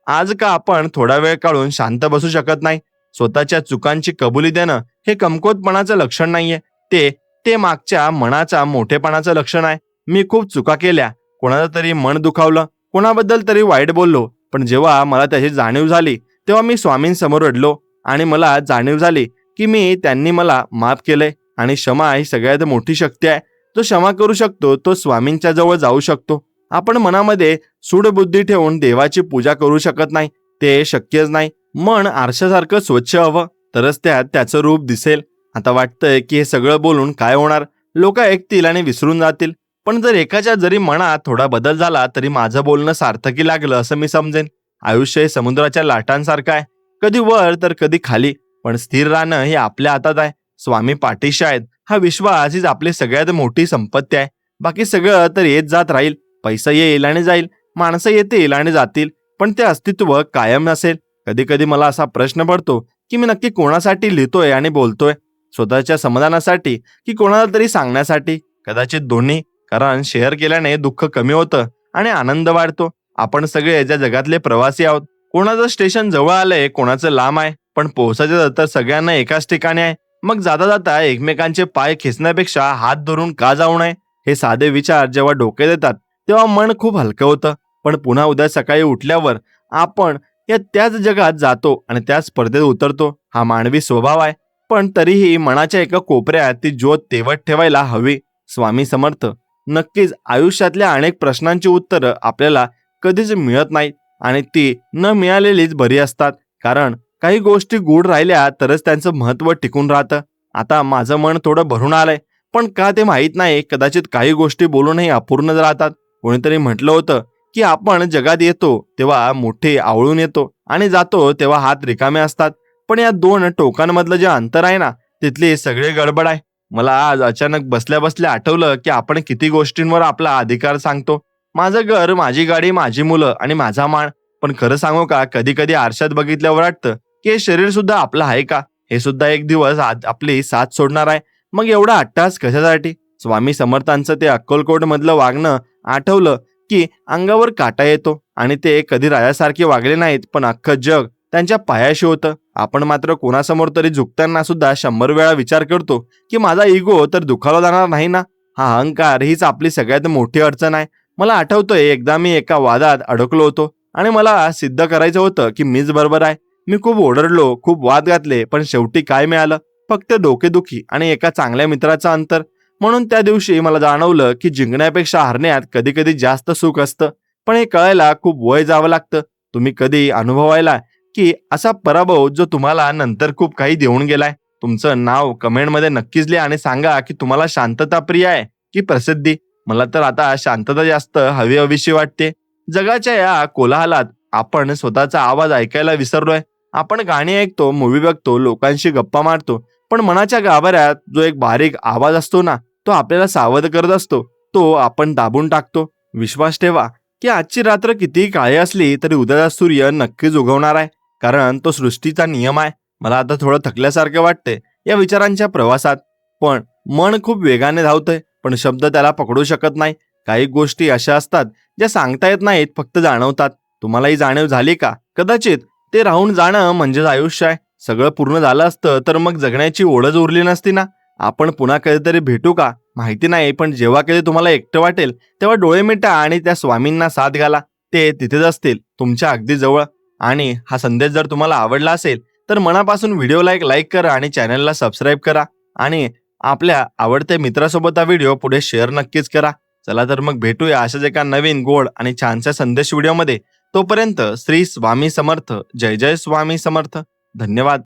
आज का आपण थोडा वेळ काढून शांत बसू शकत नाही? स्वतःच्या चुकांची कबुली देणं हे कमकुवतपणाचं लक्षण नाहीये. ते ते मागच्या मनाचा मोठेपणाचं लक्षण आहे. मी खूप चुका केल्या, कोणाचं तरी मन दुखावलं, कोणाबद्दल तरी वाईट बोललो, पण जेव्हा मला त्याची जाणीव झाली तेव्हा मी स्वामींसमोर रडलो आणि मला जाणीव झाली की त्यांनी मला माफ केलंय. आणि क्षमा ही सगळ्यात मोठी शक्ती आहे. जो क्षमा करू शकतो तो स्वामींच्या जवळ जाऊ शकतो. आपण मनामध्ये सूडबुद्धी ठेवून देवाची पूजा करू शकत नाही, ते शक्यच नाही. मन आरशासारखं स्वच्छ हवं, तरच त्याचं रूप दिसेल. आता वाटतंय की हे सगळं बोलून काय होणार? लोक ऐकतील आणि विसरून जातील. पण जर एकाच्या जरी मनात थोडा बदल झाला तरी माझं बोलणं सार्थकी लागलं असं मी समजेन. आयुष्य हे समुद्राच्या लाटांसारखं आहे, कधी वर तर कधी खाली, पण स्थिर राहणं हे आपल्या हातात आहे. स्वामी पाठीशी आहेत हा विश्वास हीच आपली सगळ्यात मोठी संपत्ती आहे. बाकी सगळं तर येत जात राहील. पैसा येईल आणि जाईल, माणसं येतील आणि जातील, पण ते अस्तित्व कायम नसेल. कधी कधी मला असा प्रश्न पडतो की मी नक्की कोणासाठी लिहितोय आणि बोलतोय, स्वतःच्या समाधानासाठी की कोणाला तरी सांगण्यासाठी? कदाचित दोन्ही. कारण शेअर केल्याने दुःख कमी होतं आणि आनंद वाढतो. आपण सगळे ज्या जगातले प्रवासी आहोत, कोणाचं स्टेशन जवळ आलंय, कोणाचं लांब आहे, पण पोहोचायचं तर सगळ्यांना एकाच ठिकाणी आहे. मग जाता जाता एकमेकांचे पाय खेचण्यापेक्षा हात धरून का जाऊ नये? हे साधे विचार जेव्हा डोक्यात येतात तेव्हा मन खूप हलकं होतं. पण पुन्हा उद्या सकाळी उठल्यावर आपण त्याच जगात जातो आणि त्याच स्पर्धेत उतरतो. हा मानवी स्वभाव आहे. पण तरीही मनाच्या एका कोपऱ्यात ती ज्योत तेवत ठेवायला हवी. स्वामी समर्थ. नक्कीच आयुष्यातल्या अनेक प्रश्नांची उत्तरं आपल्याला कधीच मिळत नाहीत आणि ती न मिळालेलीच बरी असतात. कारण काही गोष्टी गूढ राहिल्या तरच त्यांचं महत्त्व टिकून राहतं. आता माझं मन थोडं भरून आलंय, पण का ते माहीत नाही. कदाचित काही गोष्टी बोलूनही अपूर्णच राहतात. कोणीतरी म्हटलं होतं की आपण जगात येतो तेव्हा मोठे आवळून येतो आणि जातो तेव्हा हात रिकामे असतात. पण या दोन टोकांमधलं जे अंतर आहे ना, तिथली सगळी गडबड आहे. मला आज अचानक बसल्या बसल्या आठवलं की आपण किती गोष्टींवर आपला अधिकार सांगतो. माझं घर, माझी गाडी, माझी मुलं आणि माझा मान. पण खरं सांगू का, कधी कधी आरशात बघितल्यावर वाटतं की हे शरीर सुद्धा आपलं आहे का? हे सुद्धा एक दिवस आपली साथ सोडणार आहे. मग एवढा अट्टास कशासाठी? स्वामी समर्थांचं ते अक्कलकोट मधलं वागणं आठवलं की अंगावर काटा येतो. आणि ते कधी राजासारखे वागले नाहीत, पण अख्खं जग त्यांच्या पायाशी होतं. आपण मात्र कोणासमोर तरी झुकताना सुद्धा 100 वेळा विचार करतो की माझा इगो तर दुखावला जाणार नाही ना? हा अहंकार हीच आपली सगळ्यात मोठी अडचण आहे. मला आठवतंय एकदा मी एका वादात अडकलो होतो आणि मला सिद्ध करायचं होतं की मीच बरोबर आहे. मी खूप ओरडलो, खूप वाद घातले, पण शेवटी काय मिळालं? फक्त डोकेदुखी आणि एका चांगल्या मित्राचं अंतर. म्हणून त्या दिवशी मला जाणवलं की जिंकण्यापेक्षा हारण्यात कधी कधी जास्त सुख असतं. पण हे कळायला खूप वय जावं लागतं. तुम्ही कधी अनुभवायला की असा पराभव जो तुम्हाला नंतर खूप काही देऊन गेलाय? तुमचं नाव कमेंटमध्ये नक्कीच लिहा आणि सांगा की तुम्हाला शांतता प्रिय आहे की प्रसिद्धी? मला तर आता शांतता जास्त हवीशी वाटते. जगाच्या या कोलाहलात आपण स्वतःचा आवाज ऐकायला विसरलोय. आपण गाणी ऐकतो, मूवी बघतो, लोकांशी गप्पा मारतो, पण मनाच्या गाभाऱ्यात जो एक बारीक आवाज असतो ना, तो आपल्याला सावध करत असतो. तो आपण दाबून टाकतो. विश्वास ठेवा की आजची रात्र कितीही काळी असली तरी उद्याचा सूर्य नक्कीच उगवणार आहे. कारण तो सृष्टीचा नियम आहे. मला आता थोडं थकल्यासारखं वाटतंय या विचारांच्या प्रवासात. पण मन खूप वेगाने धावतंय, पण शब्द त्याला पकडू शकत नाही. काही गोष्टी अशा असतात ज्या सांगता येत नाहीत, फक्त जाणवतात. तुम्हालाही जाणीव झाली का? कदाचित ते राहून जाणं म्हणजेच आयुष्य आहे. सगळं पूर्ण झालं असतं तर मग जगण्याची ओढच उरली नसती ना. आपण पुन्हा कधीतरी भेटू का माहिती नाही, पण जेव्हा कधी तुम्हाला एकटं वाटेल तेव्हा डोळे मिटा आणि त्या स्वामींना साथ घाला. ते तिथेच असतील, तुमच्या अगदी जवळ. आणि हा संदेश जर तुम्हाला आवडला असेल तर मनापासून व्हिडिओला एक लाईक करा आणि चॅनलला सबस्क्राईब करा. आणि आपल्या आवडत्या मित्रासोबत हा व्हिडिओ पुढे शेअर नक्कीच करा. चला तर मग भेटूया अशाच एका नवीन गोड आणि छानशा संदेश व्हिडिओमध्ये. तोपर्यंत श्री स्वामी समर्थ. जय जय स्वामी समर्थ. धन्यवाद.